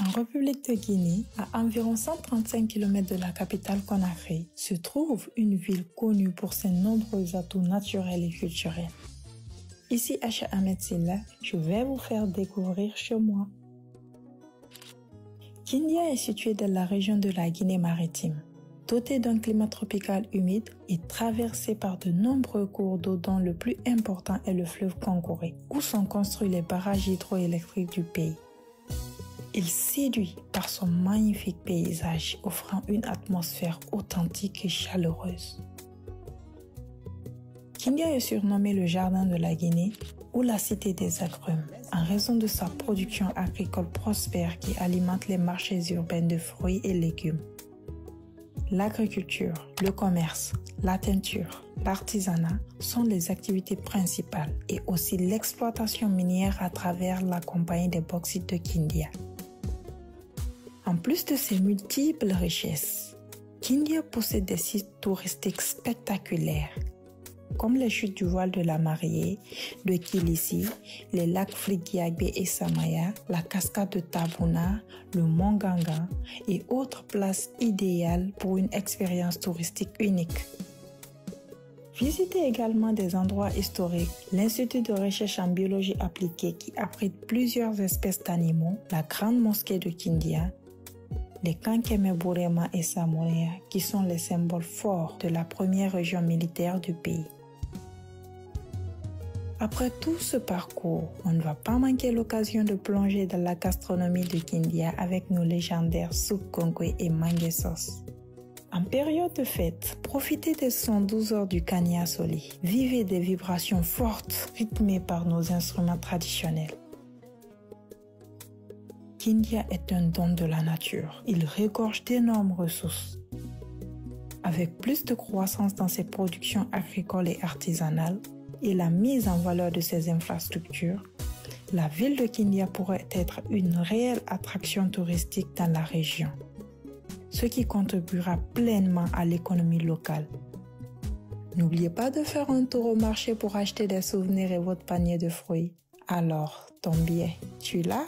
En République de Guinée, à environ 135 km de la capitale Conakry, se trouve une ville connue pour ses nombreux atouts naturels et culturels. Ici Acha Ahmed Silla, je vais vous faire découvrir chez moi. Kindia est située dans la région de la Guinée maritime. Dotée d'un climat tropical humide et traversée par de nombreux cours d'eau dont le plus important est le fleuve Conkoré, où sont construits les barrages hydroélectriques du pays. Il séduit par son magnifique paysage, offrant une atmosphère authentique et chaleureuse. Kindia est surnommé le jardin de la Guinée ou la cité des agrumes, en raison de sa production agricole prospère qui alimente les marchés urbains de fruits et légumes. L'agriculture, le commerce, la teinture, l'artisanat sont les activités principales et aussi l'exploitation minière à travers la compagnie des bauxites de Kindia. En plus de ces multiples richesses, Kindia possède des sites touristiques spectaculaires, comme les chutes du voile de la Mariée, de Kilissi, les lacs Frigiagbe et Samaya, la cascade de Tabuna, le mont Ganga et autres places idéales pour une expérience touristique unique. Visitez également des endroits historiques, l'Institut de recherche en biologie appliquée qui abrite plusieurs espèces d'animaux, la grande mosquée de Kindia, les Kankeme Burema et Samorea qui sont les symboles forts de la première région militaire du pays. Après tout ce parcours, on ne va pas manquer l'occasion de plonger dans la gastronomie de Kindia avec nos légendaires soupes Konkwe et Mangue sauce. En période de fête, profitez des 112 heures du Kania Soli. Vivez des vibrations fortes rythmées par nos instruments traditionnels. Kindia est un don de la nature. Il regorge d'énormes ressources. Avec plus de croissance dans ses productions agricoles et artisanales et la mise en valeur de ses infrastructures, la ville de Kindia pourrait être une réelle attraction touristique dans la région, ce qui contribuera pleinement à l'économie locale. N'oubliez pas de faire un tour au marché pour acheter des souvenirs et votre panier de fruits. Alors, ton billet, tu l'as?